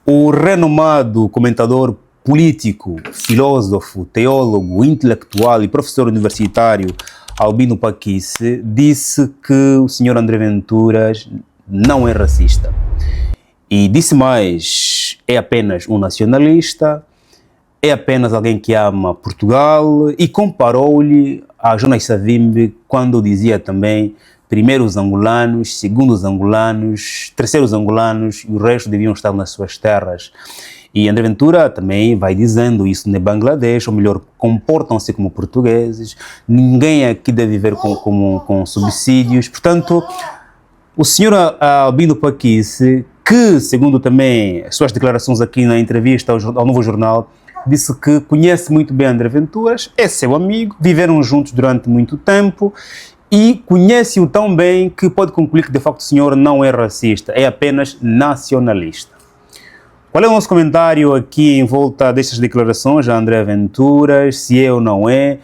O renomado comentador político, filósofo, teólogo, intelectual e professor universitário Albino Paquice disse que o senhor André Ventura não é racista. E disse mais, é apenas um nacionalista, é apenas alguém que ama Portugal, e comparou-lhe a Jonas Savimbi quando dizia também primeiro os angolanos, segundo os angolanos, terceiro os angolanos e o resto deviam estar nas suas terras. E André Ventura também vai dizendo isso no Bangladesh, ou melhor, comportam-se como portugueses, ninguém aqui deve viver com subsídios. Portanto, o senhor Albino Paquice, que segundo também as suas declarações aqui na entrevista ao Novo Jornal, disse que conhece muito bem André Ventura, é seu amigo, viveram juntos durante muito tempo e conhece-o tão bem que pode concluir que de facto o senhor não é racista, é apenas nacionalista. Qual é o nosso comentário aqui em volta destas declarações de André Ventura, se é ou não é,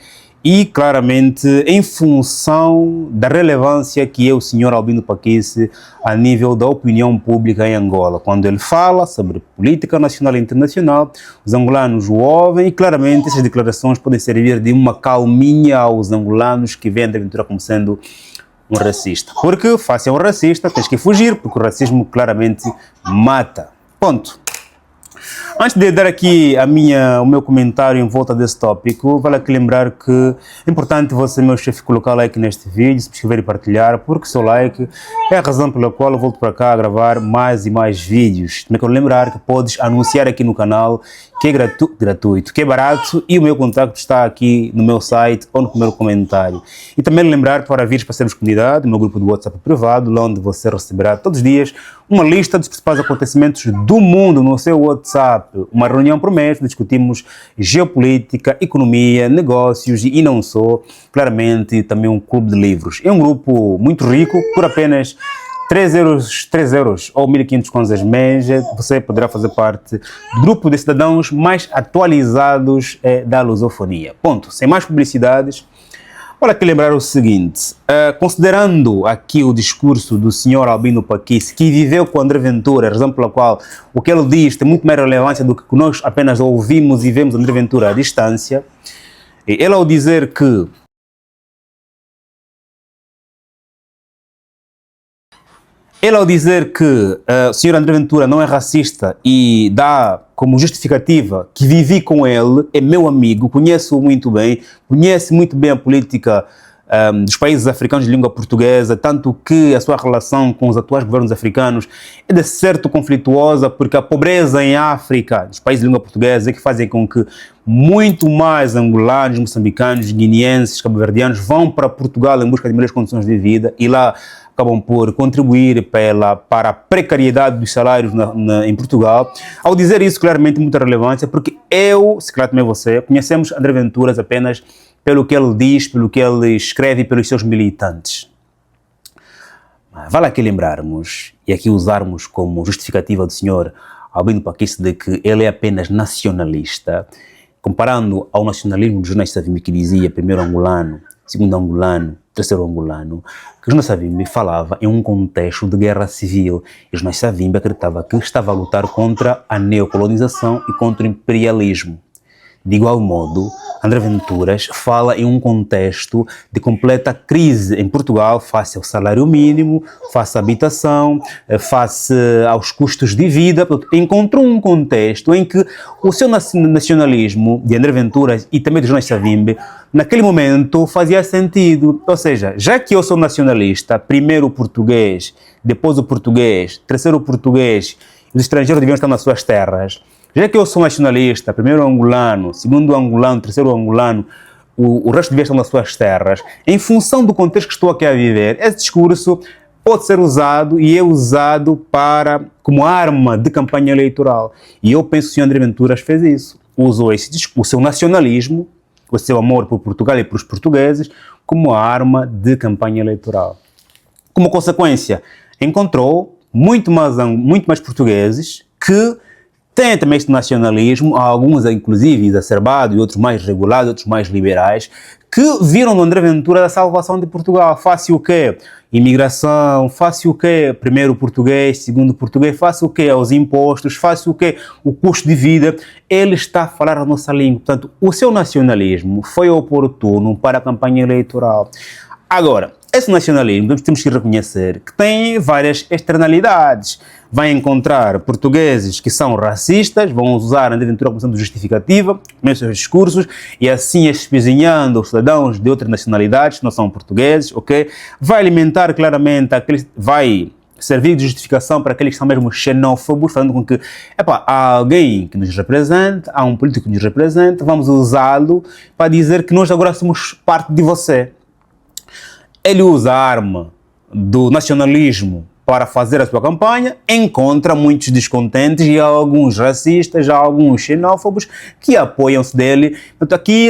e claramente em função da relevância que é o senhor Albino Paquice a nível da opinião pública em Angola. Quando ele fala sobre política nacional e internacional, os angolanos o ouvem e claramente essas declarações podem servir de uma calminha aos angolanos que veem André Ventura como sendo um racista. Porque, face ao racista, tens que fugir, porque o racismo claramente mata. Ponto. Antes de dar aqui o meu comentário em volta desse tópico, vale aqui lembrar que é importante você, meu chefe, colocar like neste vídeo, subscrever e partilhar, porque o seu like é a razão pela qual eu volto para cá a gravar mais e mais vídeos. Também quero lembrar que podes anunciar aqui no canal, que é gratuito, que é barato, e o meu contacto está aqui no meu site ou no primeiro comentário. E também lembrar para vir para sermos comunidade, no meu grupo do WhatsApp privado, onde você receberá todos os dias uma lista dos principais acontecimentos do mundo no seu WhatsApp. Uma reunião por mês, discutimos geopolítica, economia, negócios e não só, claramente também um clube de livros. É um grupo muito rico, por apenas 3 euros ou 1.500 kwanzas mês, você poderá fazer parte do grupo de cidadãos mais atualizados da lusofonia. Ponto. Sem mais publicidades, olha aqui lembrar o seguinte, considerando aqui o discurso do senhor Albino Paquice, que viveu com André Ventura, a razão pela qual o que ele diz tem muito mais relevância do que nós apenas ouvimos e vemos André Ventura à distância, ele ao dizer que o senhor André Ventura não é racista e dá como justificativa que vivi com ele, é meu amigo, conheço-o muito bem, conhece muito bem a política dos países africanos de língua portuguesa, tanto que a sua relação com os atuais governos africanos é de certo conflituosa, porque a pobreza em África, dos países de língua portuguesa, é que fazem com que muito mais angolanos, moçambicanos, guineenses, cabo-verdianos vão para Portugal em busca de melhores condições de vida e lá acabam por contribuir para a precariedade dos salários em Portugal. Ao dizer isso, claramente, muita relevância, porque eu, se calhar também você, conhecemos André Ventura apenas pelo que ele diz, pelo que ele escreve e pelos seus militantes. Vale aqui lembrarmos, e aqui usarmos como justificativa do senhor Albino Paquice de que ele é apenas nacionalista, comparando ao nacionalismo de Jonas Savimbi, que dizia primeiro angolano, segundo angolano, terceiro angolano, que Jonas Savimbi falava em um contexto de guerra civil. E Jonas Savimbi acreditava que estava a lutar contra a neocolonização e contra o imperialismo. De igual modo, André Ventura fala em um contexto de completa crise em Portugal, face ao salário mínimo, face à habitação, face aos custos de vida. Encontrou um contexto em que o seu nacionalismo de André Ventura e também de Jonas Savimbi, naquele momento, fazia sentido. Ou seja, já que eu sou nacionalista, primeiro o português, depois o português, terceiro o português, os estrangeiros deviam estar nas suas terras. Já que eu sou nacionalista, primeiro angolano, segundo angolano, terceiro angolano, o resto devia estar nas suas terras, em função do contexto que estou aqui a viver, esse discurso pode ser usado e é usado como arma de campanha eleitoral. E eu penso que o senhor André Ventura fez isso. Usou o seu nacionalismo, o seu amor por Portugal e pelos portugueses, como arma de campanha eleitoral. Como consequência, encontrou muito mais portugueses que têm também este nacionalismo, alguns inclusive exacerbado e outros mais regulados, outros mais liberais, que viram no André Ventura a salvação de Portugal. Fácil o quê? Imigração, fácil o quê? Primeiro português, segundo português, fácil o quê? Os impostos, fácil o quê? O custo de vida. Ele está a falar a nossa língua. Portanto, o seu nacionalismo foi oportuno para a campanha eleitoral. Agora, esse nacionalismo, temos que reconhecer que tem várias externalidades. Vai encontrar portugueses que são racistas, vão usar a André Ventura como sendo justificativa nos seus discursos e assim espizinhando os cidadãos de outras nacionalidades que não são portugueses, ok? Vai alimentar claramente aqueles, vai servir de justificação para aqueles que são mesmo xenófobos, falando com que, há alguém que nos representa, há um político que nos representa, vamos usá-lo para dizer que nós agora somos parte de você. Ele usa a arma do nacionalismo para fazer a sua campanha, encontra muitos descontentes e alguns racistas, alguns xenófobos que apoiam-se dele. Portanto, aqui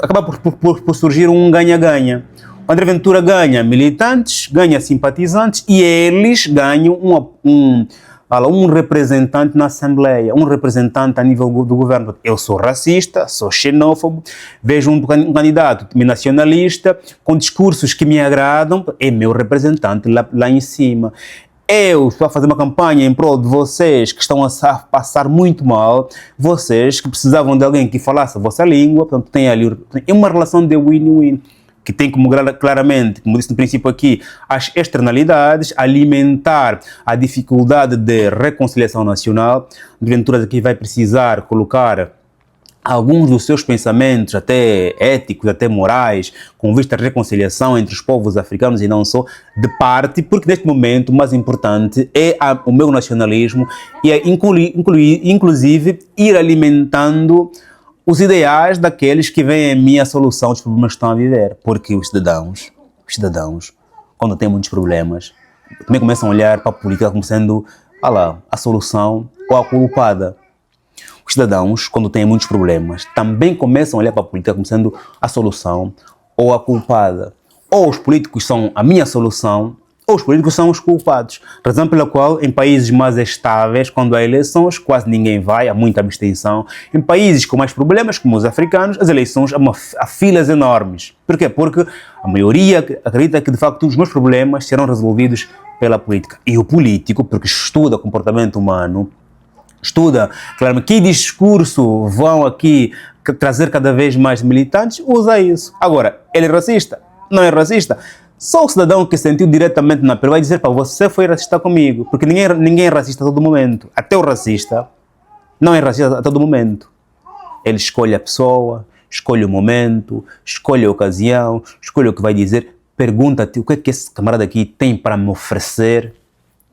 acaba por surgir um ganha-ganha. O André Ventura ganha militantes, ganha simpatizantes e eles ganham um representante na Assembleia, um representante a nível do governo. Eu sou racista, sou xenófobo, vejo um candidato nacionalista com discursos que me agradam, é meu representante lá em cima. Eu estou a fazer uma campanha em prol de vocês que estão a passar muito mal, vocês que precisavam de alguém que falasse a vossa língua, portanto tem ali uma relação de win-win, que tem como claramente, como disse no princípio aqui, as externalidades, alimentar a dificuldade de reconciliação nacional. De Ventura aqui vai precisar colocar alguns dos seus pensamentos, até éticos, até morais, com vista à reconciliação entre os povos africanos e não só, de parte, porque neste momento o mais importante é o meu nacionalismo e é inclusive ir alimentando os ideais daqueles que veem em mim a solução dos problemas que estão a viver. Porque os cidadãos, quando têm muitos problemas, também começam a olhar para a política como sendo a solução ou a culpada. Os cidadãos, quando têm muitos problemas, também começam a olhar para a política como sendo a solução ou a culpada. Ou os políticos são a minha solução, ou os políticos são os culpados. Razão pela qual, em países mais estáveis, quando há eleições, quase ninguém vai, há muita abstenção. Em países com mais problemas, como os africanos, as eleições há filas enormes. Por quê? Porque a maioria acredita que, de facto, os meus problemas serão resolvidos pela política. E o político, porque estuda comportamento humano, estuda, claro, que discurso vão aqui trazer cada vez mais militantes, usa isso. Agora, ele é racista? Não é racista? Só o cidadão que sentiu diretamente na pele vai dizer para você foi racista comigo, porque ninguém é racista a todo momento. Até o racista não é racista a todo momento. Ele escolhe a pessoa, escolhe o momento, escolhe a ocasião, escolhe o que vai dizer. Pergunta-te o que é que esse camarada aqui tem para me oferecer.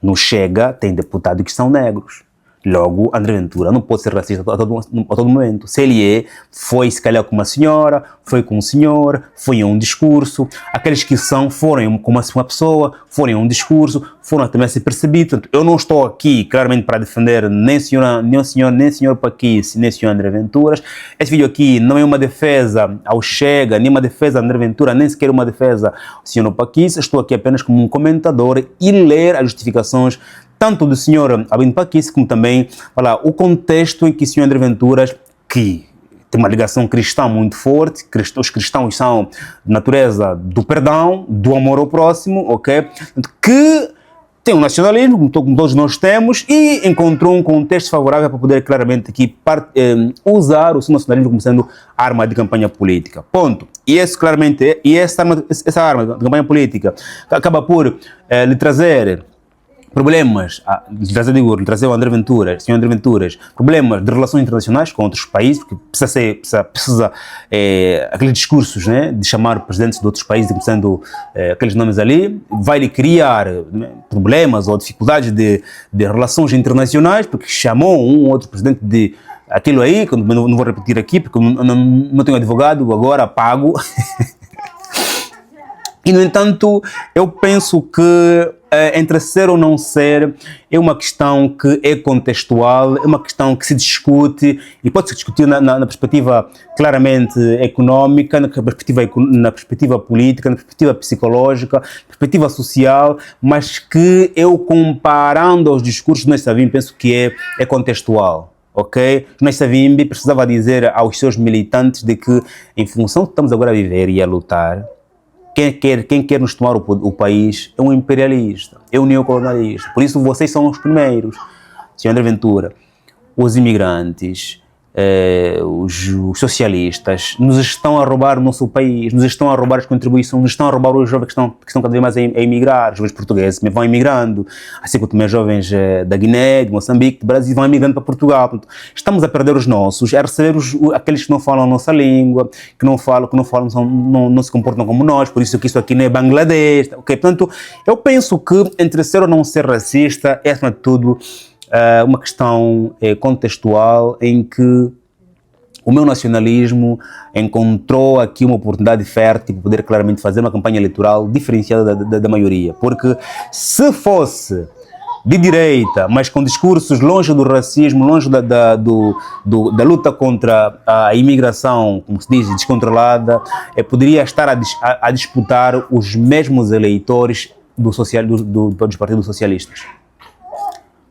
No Chega tem deputados que são negros. Logo, André Ventura não pode ser racista a todo momento. Se ele foi se calhar com uma senhora, foi com um senhor, foi em um discurso. Aqueles que foram com uma pessoa, foram em um discurso, foram também a ser percebidos. Portanto, eu não estou aqui, claramente, para defender nem o senhor Paquice, nem o senhor André Venturas. Este vídeo aqui não é uma defesa ao Chega, nem uma defesa a André Ventura, nem sequer uma defesa ao senhor Paquice. Estou aqui apenas como um comentador e ler as justificações tanto do senhor Albino Paquice, como também o contexto em que o senhor André Venturas, que tem uma ligação cristã muito forte, os cristãos são de natureza do perdão, do amor ao próximo, ok? Que tem um nacionalismo, como todos nós temos, e encontrou um contexto favorável para poder claramente aqui usar o seu nacionalismo como sendo arma de campanha política. Ponto. E essa arma de campanha política acaba por lhe trazer problemas, lhe trazer o André Venturas, senhor André Venturas, problemas de relações internacionais com outros países, porque precisa aqueles discursos, né, de chamar presidentes de outros países, começando aqueles nomes ali, vai-lhe criar problemas ou dificuldades de relações internacionais, porque chamou um ou outro presidente de aquilo aí, que eu não vou repetir aqui, porque eu não tenho advogado, agora pago. E, no entanto, eu penso que entre ser ou não ser é uma questão que é contextual, é uma questão que se discute e pode-se discutir na perspectiva claramente económica, na perspectiva política, na perspectiva psicológica, na perspectiva social, mas que eu, comparando aos discursos do Ney Savim, penso que é contextual. ok? Nós Savimbi precisava dizer aos seus militantes de que, em função que estamos agora a viver e a lutar, quem quer nos tomar o país é um imperialista, é um neocolonialista. Por isso vocês são os primeiros, Sr. André Ventura, os imigrantes, os socialistas, nos estão a roubar o nosso país, nos estão a roubar as contribuições, nos estão a roubar os jovens que estão cada vez mais a emigrar, os jovens portugueses vão emigrando, assim como também jovens da Guiné, de Moçambique, do Brasil, vão emigrando para Portugal. Portanto, estamos a perder os nossos, a receber aqueles que não falam a nossa língua, que não se comportam como nós, por isso que isso aqui não é Bangladesh, ok? Portanto, eu penso que entre ser ou não ser racista é, acima de tudo, uma questão contextual em que o meu nacionalismo encontrou aqui uma oportunidade fértil para poder claramente fazer uma campanha eleitoral diferenciada da maioria. Porque se fosse de direita, mas com discursos longe do racismo, longe da luta contra a imigração, como se diz, descontrolada, poderia estar a disputar os mesmos eleitores dos partidos socialistas.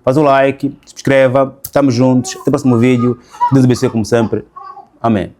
Faz o like, subscreva, estamos juntos, até o próximo vídeo, Deus abençoe como sempre, amém.